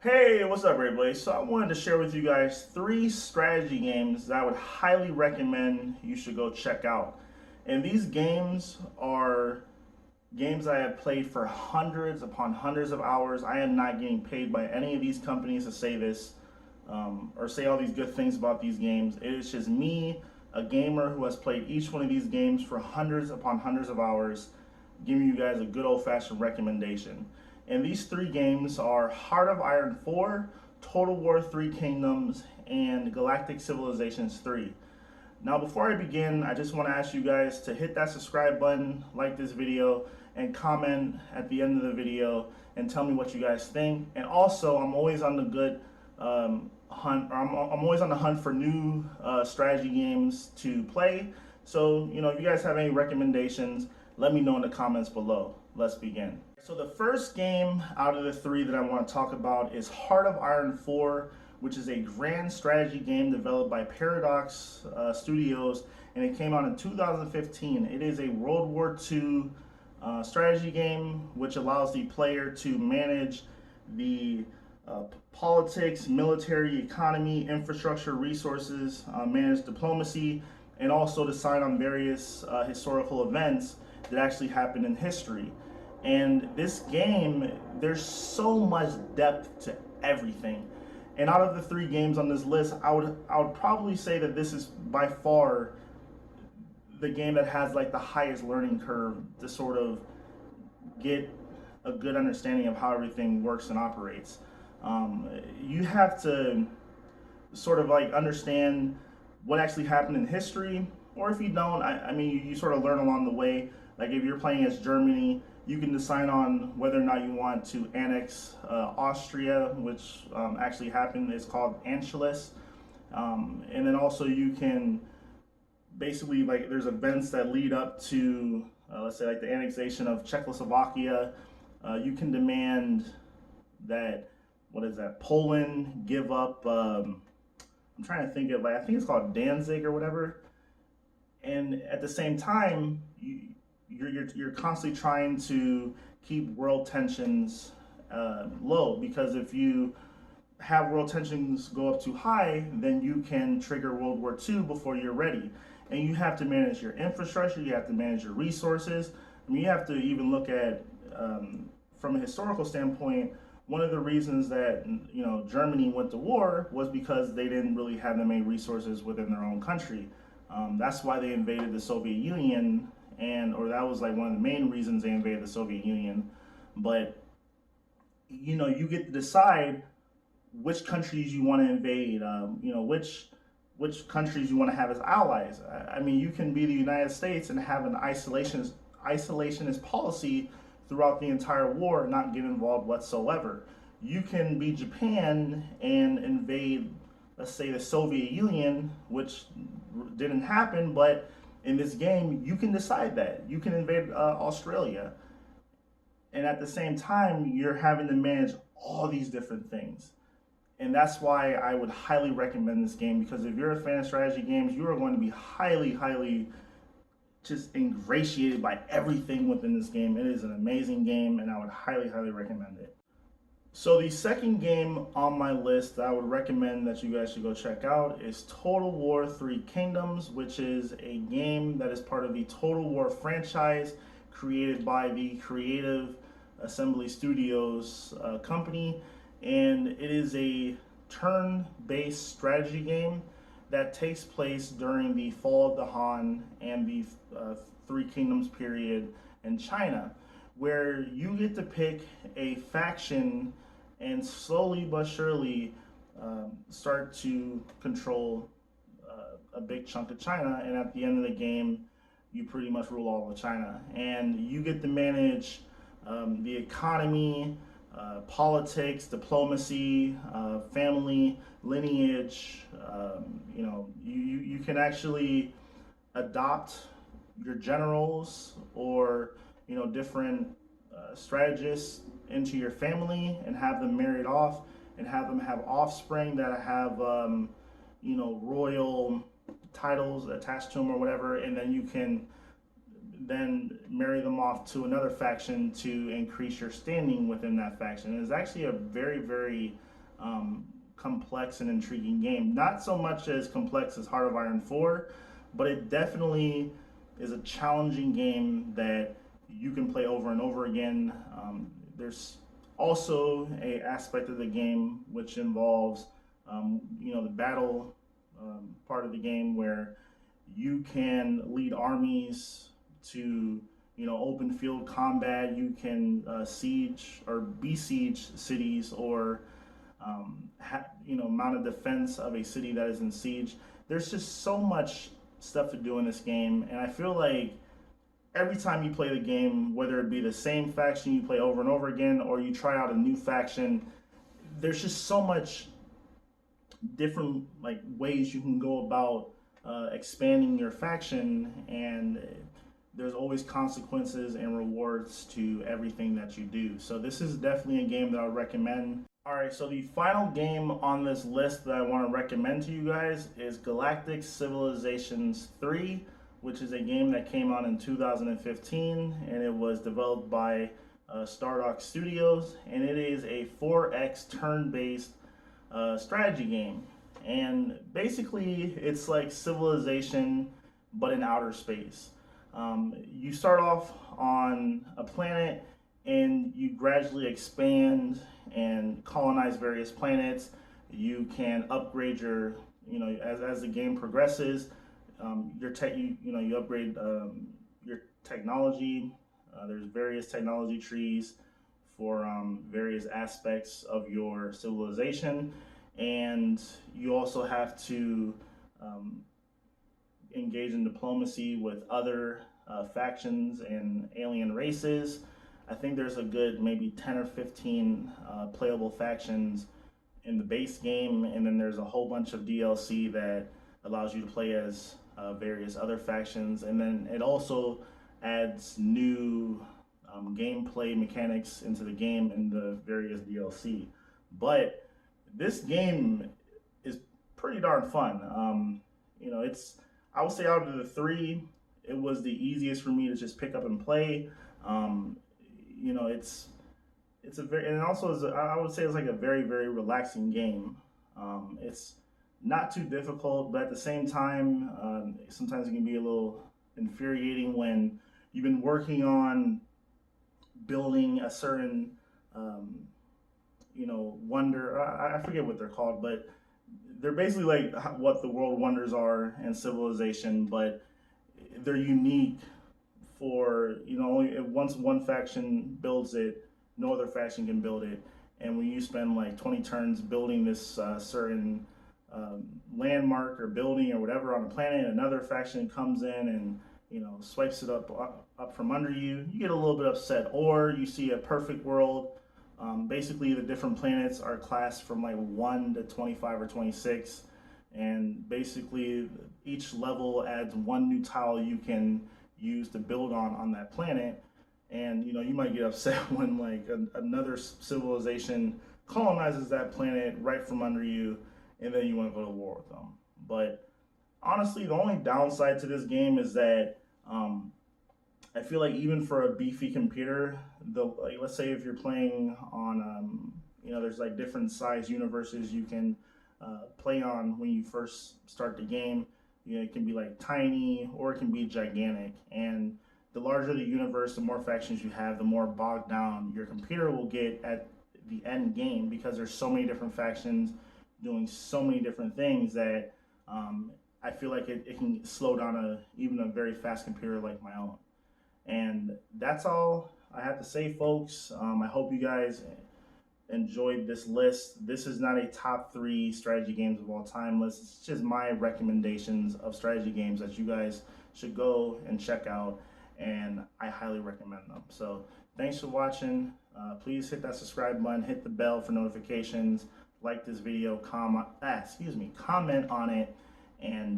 Hey, what's up, everybody? So I wanted to share with you guys three strategy games that I would highly recommend you should go check out. And these games are games I have played for hundreds upon hundreds of hours. I am not getting paid by any of these companies to say this or say all these good things about these games. It is just me, a gamer who has played each one of these games for hundreds upon hundreds of hours, giving you guys a good old-fashioned recommendation. And these three games are Heart of Iron 4, Total War 3 Kingdoms, and Galactic Civilizations 3. Now, before I begin, I just want to ask you guys to hit that subscribe button, like this video, and comment at the end of the video and tell me what you guys think. And also, I'm always on the good hunt. I'm always on the hunt for new strategy games to play. So, if you guys have any recommendations, let me know in the comments below. Let's begin. So the first game out of the three that I want to talk about is Heart of Iron 4, which is a grand strategy game developed by Paradox Studios, and it came out in 2015. It is a World War II strategy game which allows the player to manage the politics, military, economy, infrastructure, resources, manage diplomacy, and also decide on various historical events that actually happened in history. And this game, there's so much depth to everything. And out of the three games on this list, I would probably say that this is by far the game that has like the highest learning curve to sort of get a good understanding of how everything works and operates. You have to sort of like understand what actually happened in history, or if you don't, I mean, you sort of learn along the way. Like if you're playing as Germany, you can decide on whether or not you want to annex Austria, which actually happened. It's called Anschluss. And then also you can basically, like, there's events that lead up to, let's say, like the annexation of Czechoslovakia. You can demand that, what is that, Poland give up, I'm trying to think of, like, I think it's called Danzig or whatever. And at the same time, you're constantly trying to keep world tensions low, because if you have world tensions go up too high, then you can trigger World War II before you're ready. And you have to manage your infrastructure, you have to manage your resources. I mean, you have to even look at, from a historical standpoint, one of the reasons that Germany went to war was because they didn't really have the main resources within their own country. That's why they invaded the Soviet Union, or that was like one of the main reasons they invaded the Soviet Union. But you get to decide which countries you want to invade. Which countries you want to have as allies. I mean, you can be the United States and have an isolationist policy throughout the entire war, not get involved whatsoever. You can be Japan and invade, let's say, the Soviet Union, which didn't happen, but in this game, you can decide that. You can invade Australia. And at the same time, you're having to manage all these different things. And that's why I would highly recommend this game, because if you're a fan of strategy games, you are going to be highly, highly just ingratiated by everything within this game. It is an amazing game, and I would highly, highly recommend it. So the second game on my list that I would recommend that you guys should go check out is Total War 3 Kingdoms, which is a game that is part of the Total War franchise created by the Creative Assembly Studios company. And it is a turn-based strategy game that takes place during the fall of the Han and the Three Kingdoms period in China, where you get to pick a faction and slowly but surely start to control a big chunk of China. And at the end of the game, you pretty much rule all of China. And you get to manage the economy, politics, diplomacy, family, lineage. You can actually adopt your generals or different strategists into your family and have them married off and have them have offspring that have royal titles attached to them or whatever, and then you can then marry them off to another faction to increase your standing within that faction. It's actually a very, very complex and intriguing game. Not so much as complex as Heart of Iron 4, but it definitely is a challenging game that you can play over and over again. There's also a aspect of the game which involves, the battle part of the game where you can lead armies to open field combat. You can siege or besiege cities, or mount a defense of a city that is in siege. There's just so much stuff to do in this game, and I feel like every time you play the game, whether it be the same faction you play over and over again, or you try out a new faction, there's just so much different ways you can go about expanding your faction, and there's always consequences and rewards to everything that you do. So this is definitely a game that I would recommend. All right, so the final game on this list that I want to recommend to you guys is Galactic Civilizations 3, which is a game that came out in 2015, and it was developed by Stardock Studios, and it is a 4X turn-based strategy game. And basically, it's like Civilization, but in outer space. You start off on a planet, and you gradually expand and colonize various planets. You can upgrade your, as the game progresses, you upgrade your technology. There's various technology trees for various aspects of your civilization, and you also have to engage in diplomacy with other factions and alien races. I think there's a good maybe 10 or 15 playable factions in the base game, and then there's a whole bunch of DLC that allows you to play as various other factions, and then it also adds new gameplay mechanics into the game in the various DLC. But this game is pretty darn fun. I would say out of the three, it was the easiest for me to just pick up and play. It's a very, and it also is I would say it's like a very, very relaxing game. It's not too difficult, but at the same time, sometimes it can be a little infuriating when you've been working on building a certain wonder. I forget what they're called, but they're basically like what the world wonders are in Civilization, but they're unique for only once one faction builds it, no other faction can build it. And when you spend like 20 turns building this certain landmark or building or whatever on a planet, another faction comes in and swipes it up from under you, you get a little bit upset. Or you see a perfect world. Basically, the different planets are classed from like 1 to 25 or 26, and basically each level adds one new tile you can use to build on that planet. And you might get upset when like another civilization colonizes that planet right from under you, and then you want to go to war with them. But honestly, the only downside to this game is that I feel like even for a beefy computer, let's say if you're playing on, there's like different size universes you can play on when you first start the game. It can be like tiny or it can be gigantic. And the larger the universe, the more factions you have, the more bogged down your computer will get at the end game, because there's so many different factions doing so many different things that I feel like it can slow down even a very fast computer like my own. And that's all I have to say, folks. I hope you guys enjoyed this list. This is not a top 3 strategy games of all time list. It's just my recommendations of strategy games that you guys should go and check out, and I highly recommend them. So thanks for watching. Please hit that subscribe button, hit the bell for notifications, like this video, comment on it, and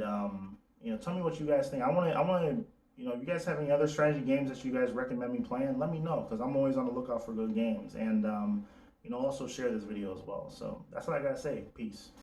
tell me what you guys think. I want to if you guys have any other strategy games that you guys recommend me playing, let me know, because I'm always on the lookout for good games. And also share this video as well. So that's what I gotta say. Peace.